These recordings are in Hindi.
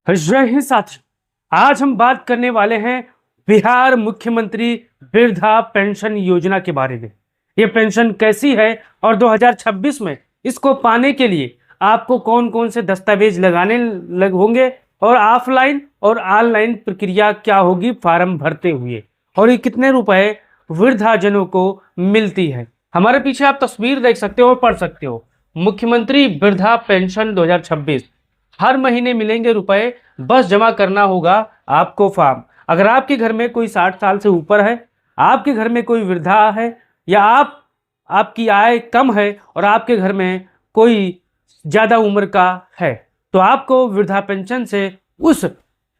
जय हिंद साथियों। आज हम बात करने वाले हैं बिहार मुख्यमंत्री वृद्धा पेंशन योजना के बारे में। ये पेंशन कैसी है और 2026 में इसको पाने के लिए आपको कौन कौन से दस्तावेज होंगे और ऑफलाइन और ऑनलाइन प्रक्रिया क्या होगी फॉर्म भरते हुए, और ये कितने रुपए वृद्धाजनों को मिलती है। हमारे पीछे आप तस्वीर देख सकते हो और पढ़ सकते हो, मुख्यमंत्री वृद्धा पेंशन 2026। हर महीने मिलेंगे रुपए, बस जमा करना होगा आपको फॉर्म। अगर आपके घर में कोई 60 साल से ऊपर है, आपके घर में कोई वृद्धा है, या आपकी आय कम है और आपके घर में कोई ज्यादा उम्र का है, तो आपको वृद्धा पेंशन से उस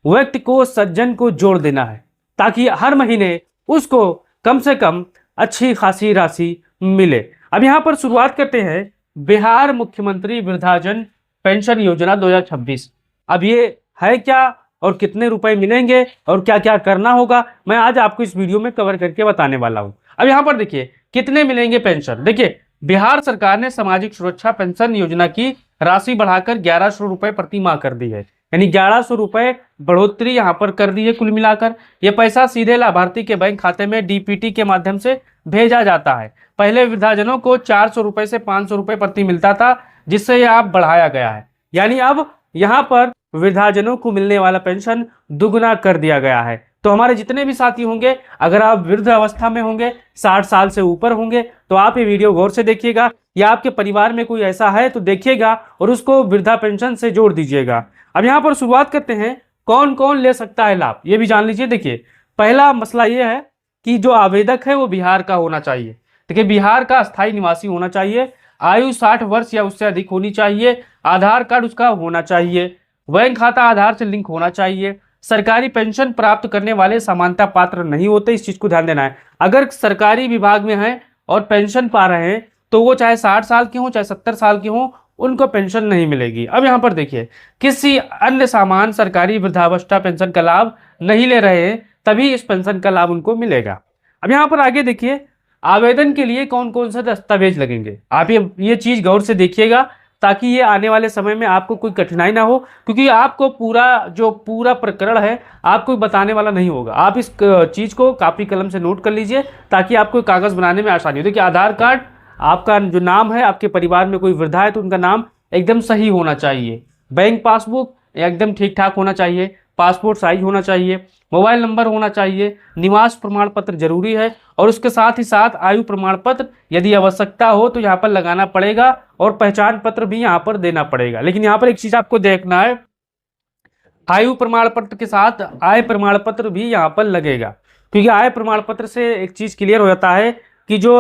व्यक्ति को, सज्जन को जोड़ देना है, ताकि हर महीने उसको कम से कम अच्छी खासी राशि मिले। अब यहाँ पर शुरुआत करते हैं बिहार मुख्यमंत्री वृद्धाजन पेंशन योजना 2026। अब ये है क्या और कितने रुपए मिलेंगे और क्या क्या करना होगा, मैं आज आपको इस वीडियो में कवर करके बताने वाला हूं। अब यहाँ पर देखिए कितने मिलेंगे पेंशन। देखिए, बिहार सरकार ने सामाजिक सुरक्षा पेंशन योजना की राशि बढ़ाकर 1100 रुपए प्रति माह कर दी है, यानी 1100 रुपए बढ़ोतरी यहाँ पर कर दी है। कुल मिलाकर यह पैसा सीधे लाभार्थी के बैंक खाते में डीपीटी के माध्यम से भेजा जाता है। पहले वृद्धाजनों को 400 रुपए से 500 रुपए प्रति मिलता था, जिससे यह अब बढ़ाया गया है, यानी अब यहाँ पर वृद्धाजनों को मिलने वाला पेंशन दुगुना कर दिया गया है। तो हमारे जितने भी साथी होंगे, अगर आप वृद्ध अवस्था में होंगे, 60 साल से ऊपर होंगे, तो आप ये वीडियो गौर से देखिएगा, या आपके परिवार में कोई ऐसा है तो देखिएगा और उसको वृद्धा पेंशन से जोड़ दीजिएगा। अब यहाँ पर शुरुआत करते हैं, कौन कौन ले सकता है लाभ, ये भी जान लीजिए। देखिए, पहला मसला ये है कि जो आवेदक है वो बिहार का होना चाहिए। देखिए, बिहार का स्थायी निवासी होना चाहिए, आयु 60 वर्ष या उससे अधिक होनी चाहिए, आधार कार्ड उसका होना चाहिए, बैंक खाता आधार से लिंक होना चाहिए। सरकारी पेंशन प्राप्त करने वाले समानता पात्र नहीं होते, इस चीज को ध्यान देना है। अगर सरकारी विभाग में है और पेंशन पा रहे हैं तो वो चाहे 60 साल के हों चाहे 70 साल के हों, उनको पेंशन नहीं मिलेगी। अब यहाँ पर देखिए, किसी अन्य सामान्य सरकारी वृद्धावस्था पेंशन का लाभ नहीं ले रहे हैं, तभी इस पेंशन का लाभ उनको मिलेगा। अब यहाँ पर आगे देखिए, आवेदन के लिए कौन कौन से दस्तावेज लगेंगे। आप ये चीज गौर से देखिएगा, ताकि ये आने वाले समय में आपको कोई कठिनाई ना हो, क्योंकि आपको पूरा प्रकरण है आपको बताने वाला नहीं होगा। आप इस चीज को कॉपी कलम से नोट कर लीजिए, ताकि आपको कागज बनाने में आसानी हो। देखिए, आधार कार्ड, आपका जो नाम है, आपके परिवार में कोई वृद्धा है तो उनका नाम एकदम सही होना चाहिए। बैंक पासबुक एकदम ठीक ठाक होना चाहिए, पासपोर्ट साइज होना चाहिए, मोबाइल नंबर होना चाहिए, निवास प्रमाण पत्र जरूरी है, और उसके साथ ही साथ आयु प्रमाण पत्र यदि आवश्यकता हो तो यहाँ पर लगाना पड़ेगा, और पहचान पत्र भी यहाँ पर देना पड़ेगा। लेकिन यहाँ पर एक चीज आपको देखना है, आयु प्रमाण पत्र के साथ आय प्रमाण पत्र भी यहाँ पर लगेगा, क्योंकि आय प्रमाण पत्र से एक चीज क्लियर हो जाता है कि जो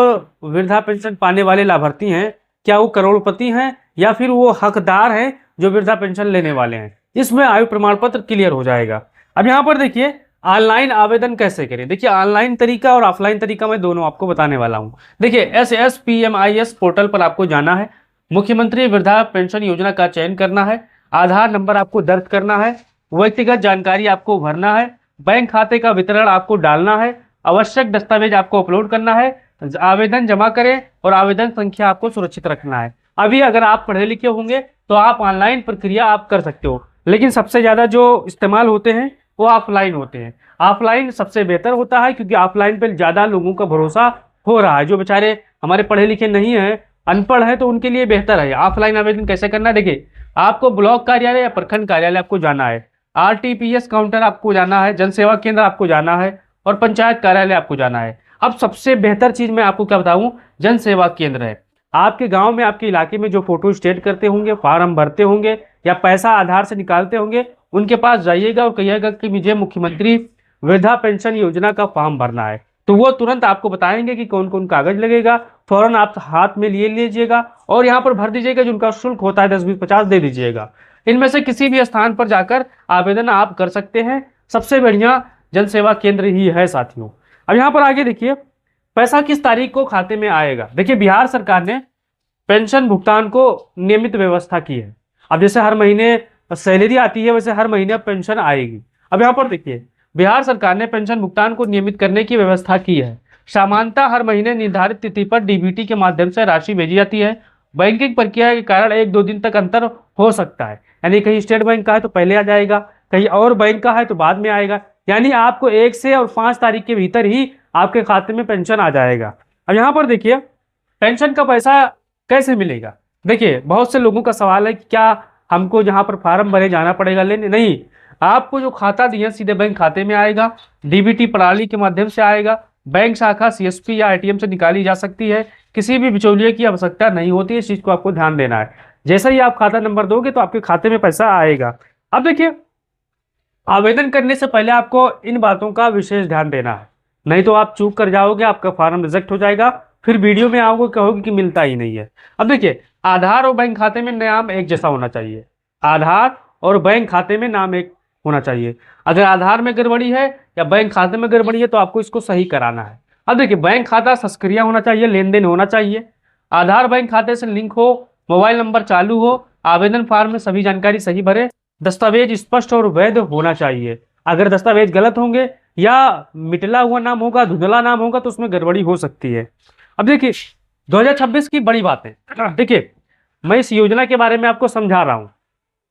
वृद्धा पेंशन पाने वाले लाभार्थी हैं, क्या वो करोड़पति हैं या फिर वो हकदार हैं जो वृद्धा पेंशन लेने वाले हैं। इसमें आयु प्रमाण पत्र क्लियर हो जाएगा। अब यहाँ पर देखिए, ऑनलाइन आवेदन कैसे करें। देखिए, ऑनलाइन तरीका और ऑफलाइन तरीका मैं दोनों आपको बताने वाला हूँ। देखिए, SSPMIS पोर्टल पर आपको जाना है, मुख्यमंत्री वृद्धा पेंशन योजना का चयन करना है, आधार नंबर आपको दर्ज करना है, व्यक्तिगत जानकारी आपको भरना है, बैंक खाते का वितरण आपको डालना है, आवश्यक दस्तावेज आपको अपलोड करना है, आवेदन जमा करें और आवेदन संख्या आपको सुरक्षित रखना है। अभी अगर आप पढ़े लिखे होंगे तो आप ऑनलाइन प्रक्रिया आप कर सकते हो, लेकिन सबसे ज्यादा जो इस्तेमाल होते हैं वो ऑफलाइन होते हैं। ऑफलाइन सबसे बेहतर होता है, क्योंकि ऑफलाइन पर ज्यादा लोगों का भरोसा हो रहा है। जो बेचारे हमारे पढ़े लिखे नहीं है, अनपढ़ है, तो उनके लिए बेहतर है। ऑफलाइन आवेदन कैसे करना है, देखिए, आपको ब्लॉक कार्यालय या प्रखंड कार्यालय आपको जाना है, RTPS काउंटर आपको जाना है, जन सेवा केंद्र आपको जाना है, और पंचायत कार्यालय आपको जाना है। अब सबसे बेहतर चीज मैं आपको क्या बताऊं, जन सेवा केंद्र है। आपके गांव में, आपके इलाके में जो फोटो स्टेट करते होंगे, फॉर्म भरते होंगे या पैसा आधार से निकालते होंगे, उनके पास जाइएगा और कहिएगा कि मुझे मुख्यमंत्री वृद्धा पेंशन योजना का फॉर्म भरना है, तो वो तुरंत आपको बताएंगे कि कौन कौन कागज लगेगा। फौरन आप हाथ में लिए लीजिएगा और यहाँ पर भर दीजिएगा, जो उनका शुल्क होता है 10, 20, 50 दे दीजिएगा। इनमें से किसी भी स्थान पर जाकर आवेदन आप कर सकते हैं। सबसे बढ़िया जन सेवा केंद्र ही है साथियों। अब यहाँ पर आगे देखिए, पैसा किस तारीख को खाते में आएगा। देखिए, बिहार सरकार ने पेंशन भुगतान को नियमित व्यवस्था की है। अब जैसे हर महीने सैलरी आती है, वैसे हर महीने पेंशन आएगी। अब यहाँ पर देखिए, बिहार सरकार ने पेंशन भुगतान को नियमित करने की व्यवस्था की है। सामान्यतः हर महीने निर्धारित तिथि पर DBT के माध्यम से राशि भेजी जाती है। बैंकिंग प्रक्रिया के कारण 1-2 दिन तक अंतर हो सकता है। यानी कहीं स्टेट बैंक का है तो पहले आ जाएगा, कहीं और बैंक का है तो बाद में आएगा। यानी आपको 1 से और 5 तारीख के भीतर ही आपके खाते में पेंशन आ जाएगा। अब यहाँ पर देखिए पेंशन का पैसा कैसे मिलेगा। देखिए बहुत से लोगों का सवाल है कि क्या हमको जहाँ पर फार्म भरे जाना पड़ेगा लेने, नहीं, आपको जो खाता दिया सीधे बैंक खाते में आएगा, डीबीटी प्रणाली के माध्यम से आएगा। बैंक शाखा सीएसपी या एटीएम से निकाली जा सकती है, किसी भी बिचौलिए की आवश्यकता नहीं होती है। इस चीज को आपको ध्यान देना है। जैसे ही आप खाता नंबर दोगे तो आपके खाते में पैसा आएगा। अब देखिए आवेदन करने से पहले आपको इन बातों का विशेष ध्यान देना है, नहीं तो आप चूक कर जाओगे, आपका फॉर्म रिजेक्ट हो जाएगा, फिर वीडियो में आओगे कहोगे कि मिलता ही नहीं है। अब देखिए आधार और बैंक खाते में नाम एक जैसा होना चाहिए। आधार और बैंक खाते में नाम एक होना चाहिए। अगर आधार में गड़बड़ी है या बैंक खाते में गड़बड़ी है तो आपको इसको सही कराना है। अब देखिए बैंक खाता सक्रिय होना चाहिए, लेन देन होना चाहिए, आधार बैंक खाते से लिंक हो, मोबाइल नंबर चालू हो, आवेदन फॉर्म में सभी जानकारी सही भरे, दस्तावेज स्पष्ट और वैध होना चाहिए। अगर दस्तावेज गलत होंगे या मिटला हुआ नाम होगा, धुंधला नाम होगा तो उसमें गड़बड़ी हो सकती है। अब देखिए 2026 की बड़ी बातें, देखिए मैं इस योजना के बारे में आपको समझा रहा हूं।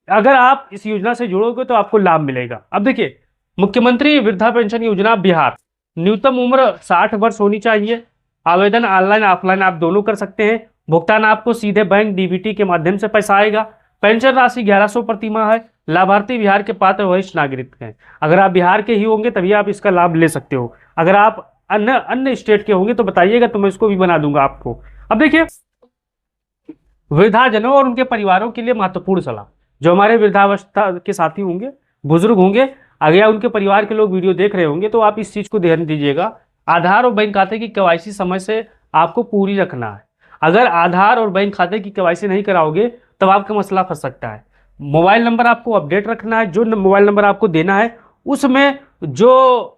अगर आप इस योजना से जुड़ोगे तो आपको लाभ मिलेगा। अब देखिए मुख्यमंत्री वृद्धा पेंशन योजना बिहार, न्यूनतम उम्र 60 वर्ष होनी चाहिए। आवेदन ऑनलाइन ऑफलाइन आप दोनों कर सकते हैं। भुगतान आपको सीधे बैंक डीबीटी के माध्यम से पैसा आएगा। पेंशन राशि 1100 प्रति माह है। लाभार्थी बिहार के पात्र वरिष्ठ नागरिक हैं। अगर आप बिहार के ही होंगे तभी आप इसका लाभ ले सकते हो। अगर आप अन्य अन्य स्टेट के होंगे तो बताइएगा, तो मैं इसको भी बना दूंगा आपको। अब देखिए वृद्धाजनों और उनके परिवारों के लिए महत्वपूर्ण सलाह, जो हमारे वृद्धावस्था के साथी होंगे, बुजुर्ग होंगे, अगर या उनके परिवार के लोग वीडियो देख रहे होंगे तो आप इस चीज को ध्यान दीजिएगा। आधार और बैंक खाते की केवाईसी समय से आपको पूरी रखना है। अगर आधार और बैंक खाते की केवाईसी नहीं कराओगे तब आपका मसला फंस सकता है। मोबाइल नंबर आपको अपडेट रखना है। जो मोबाइल नंबर आपको देना है उसमें जो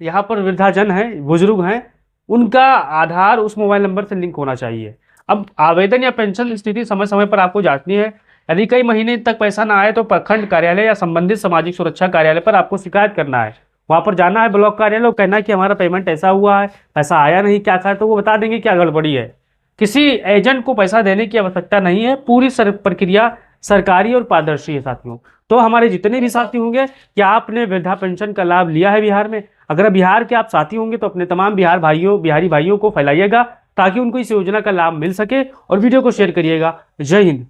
यहाँ पर वृद्धाजन है, बुजुर्ग हैं, उनका आधार उस मोबाइल नंबर से लिंक होना चाहिए। अब आवेदन या पेंशन स्थिति समय समय पर आपको जांचनी है। यदि कई महीने तक पैसा ना आए तो प्रखंड कार्यालय या संबंधित सामाजिक सुरक्षा कार्यालय पर आपको शिकायत करना है। वहां पर जाना है ब्लॉक कार्यालय और कहना है कि हमारा पेमेंट ऐसा हुआ है, पैसा आया नहीं, क्या कहा, तो वो बता देंगे क्या गड़बड़ी है। किसी एजेंट को पैसा देने की आवश्यकता नहीं है। पूरी प्रक्रिया सरकारी और पारदर्शी है साथियों। तो हमारे जितने भी साथी होंगे, क्या आपने वृद्धा पेंशन का लाभ लिया है बिहार में? अगर बिहार के आप साथी होंगे तो अपने तमाम बिहारी भाइयों को फैलाइएगा ताकि उनको इस योजना का लाभ मिल सके और वीडियो को शेयर करिएगा। जय हिंद।